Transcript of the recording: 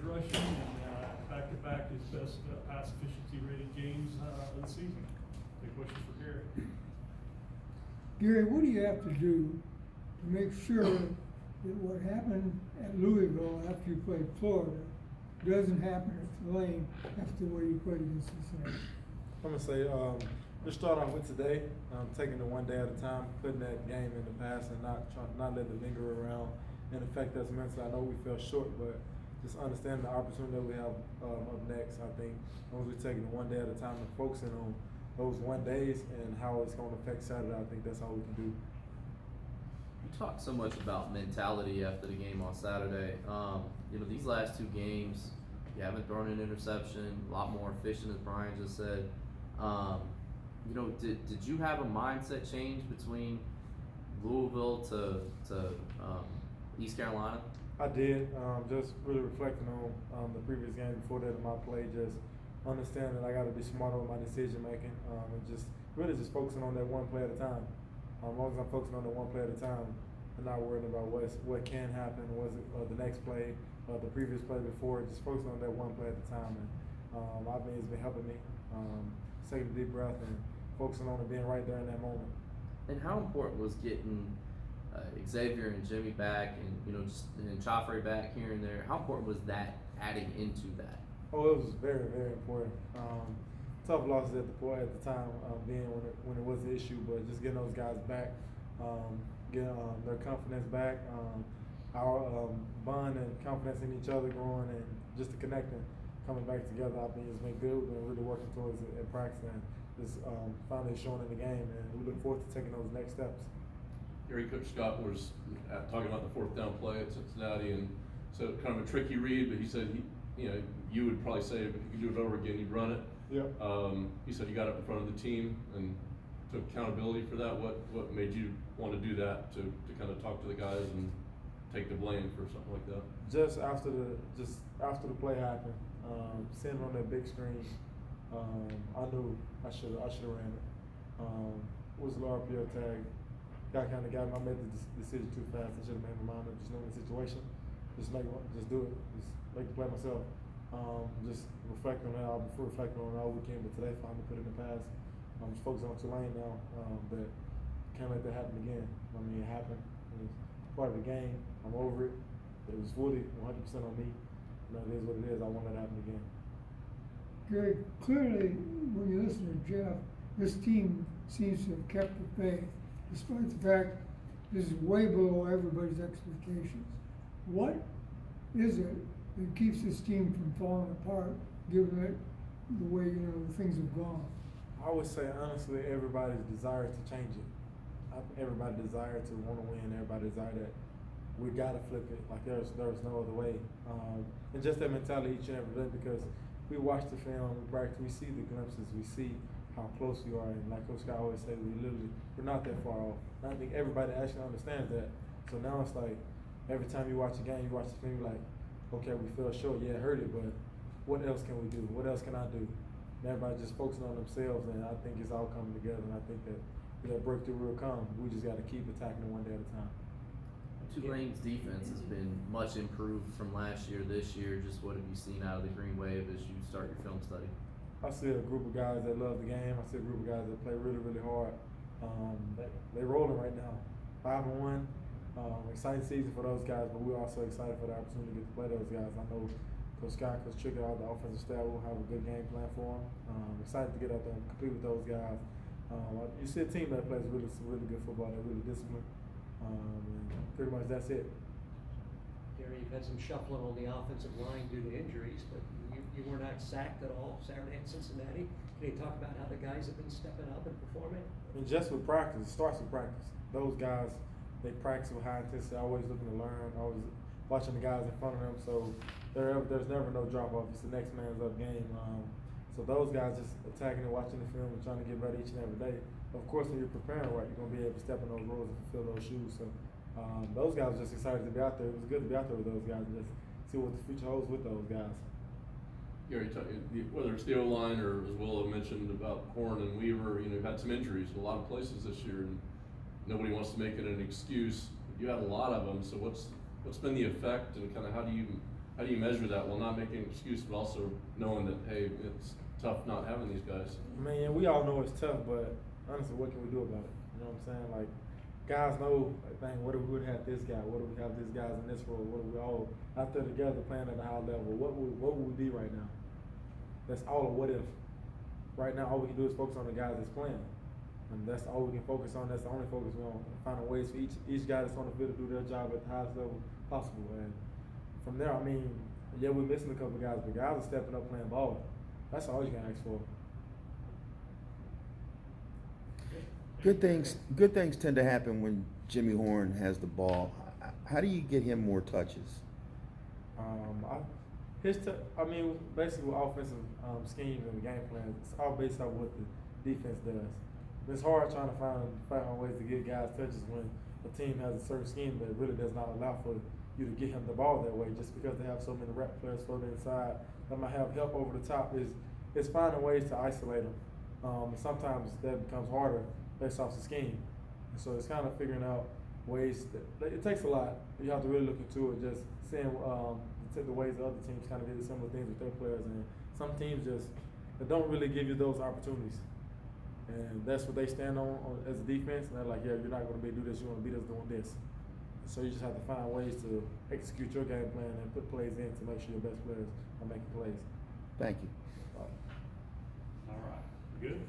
rushing and back-to-back his best pass efficiency rated games of the season. Any questions for Gerry? Gerry, what do you have to do to make sure that what happened at Louisville after you played Florida doesn't happen at Tulane after the way you played against Cincinnati? I'm gonna say, just start off with today, taking it one day at a time, putting that game in the past and not let it linger around and affect us mentally. I know we fell short, but just understanding the opportunity that we have up next. I think as long as we're taking it one day at a time and focusing on those 1 days and how it's gonna affect Saturday, I think that's all we can do. You talked so much about mentality after the game on Saturday. These last two games, you haven't thrown an interception, a lot more efficient, as Brian just said. Did you have a mindset change between Louisville to East Carolina? I did, just really reflecting on the previous game before that in my play, just understanding that I got to be smarter with my decision making, and just really just focusing on that one play at a time. As long as I'm focusing on that one play at a time and not worrying about what can happen, was it the next play, the previous play before, just focusing on that one play at a time. And I mean, it's been helping me, taking a deep breath and focusing on it being right there in that moment. And how important was getting Xavier and Jimmy back, and and Joffrey back here and there? How important was that adding into that? Oh, it was very, very important. Tough losses at the time, being when it was an issue, but just getting those guys back, getting their confidence back, our bond and confidence in each other growing, and just the connecting coming back together. I think it's been good. We've been really working towards it in practice, and it's finally showing in the game, and we look forward to taking those next steps. Gerry, Coach Scott was talking about the fourth down play at Cincinnati, and so kind of a tricky read, but he said you would probably say if you could do it over again, you'd run it. Yep. He said you got up in front of the team and took accountability for that. What made you want to do that to kind of talk to the guys and take the blame for something like that? Just after the play happened, seeing it on that big screen, I knew I should have ran it. Was a low RPO tag. I made the decision too fast. I should have made my mind up. Just knowing the situation, just do it. Just make the play myself. Just reflecting on that. I've been reflecting on it all weekend, but today finally put it in the past. I'm just focusing on Tulane now, but can't let that happen again. I mean, it happened. It's part of the game. I'm over it. It was fully 100% on me. It is what it is. I won't let it happen again. Gerry, clearly, when you listen to Jeff, this team seems to have kept the faith, despite the fact this is way below everybody's expectations. What is it that keeps this team from falling apart, given it the way things have gone? I would say honestly, everybody's desire to change it. Everybody desire to want to win. Everybody desire that we gotta flip it. Like there's no other way. And just that mentality each and every day, because we watch the film, we practice, we see the glimpses, we see how close you are, and like Coach Scott always says, we're not that far off. And I think everybody actually understands that. So now it's like every time you watch a game, you watch the film, you're like, okay, we fell short. Yeah, it hurt it, but what else can we do? What else can I do? And everybody just focusing on themselves, and I think it's all coming together. And I think that breakthrough will come. We just got to keep attacking it one day at a time. Tulane's defense has been much improved from last year, this year. Just what have you seen out of the Green Wave as you start your film study? I see a group of guys that love the game. I see a group of guys that play really, really hard. They're rolling right now, 5-1. Exciting season for those guys, but we're also excited for the opportunity to get to play those guys. I know Coach Scott, Coach Tricker, all the offensive staff will have a good game plan for them. Excited to get out there and compete with those guys. You see a team that plays really, really good football. They're really disciplined. And pretty much that's it. Gerry, you've had some shuffling on the offensive line due to injuries, but you were not sacked at all Saturday in Cincinnati. Can you talk about how the guys have been stepping up and performing? And just with practice, it starts with practice. Those guys, they practice with high intensity, always looking to learn, always watching the guys in front of them. So there's never no drop off. It's the next man's up game. So those guys just attacking and watching the film and trying to get better each and every day. Of course, when you're preparing right, you're going to be able to step in those roles and fulfill those shoes. So those guys were just excited to be out there. It was good to be out there with those guys and just see what the future holds with those guys. Gerry, whether it's the O-line or, as Willow mentioned about Horn and Weaver, you've had some injuries in a lot of places this year, and nobody wants to make it an excuse. You had a lot of them, so what's been the effect, and kind of how do you how do you measure that while not making an excuse, but also knowing that, hey, it's tough not having these guys? Man, we all know it's tough, but honestly, what can we do about it? You know what I'm saying? Like, guys know, like, dang, what if we would have this guy? What if we have these guys in this role? What if we all out there together playing at a high level? What would we be right now? That's all a what if. Right now, all we can do is focus on the guys that's playing. And that's all we can focus on. That's the only focus we're on. Finding ways for each guy that's on the field to do their job at the highest level possible. And from there, I mean, yeah, we're missing a couple guys, but guys are stepping up playing ball. That's all you can ask for. Good things tend to happen when Jimmy Horn has the ball. How do you get him more touches? Basically with offensive schemes and the game plan, it's all based on what the defense does. It's hard trying to find ways to get guys touches when a team has a certain scheme that really does not allow for you to get him the ball that way, just because they have so many rep players floating inside that might have help over the top. Is finding ways to isolate them. Sometimes that becomes harder based off the scheme. And so it's kind of figuring out ways that it takes a lot. You have to really look into it, just seeing the ways the other teams kind of did similar things with their players, and some teams just they don't really give you those opportunities. And that's what they stand on as a defense, and they're like, yeah, you're not going to be able to do this, you want to beat us doing this. So you just have to find ways to execute your game plan and put plays in to make sure your best players are making plays. Thank you. All right, good.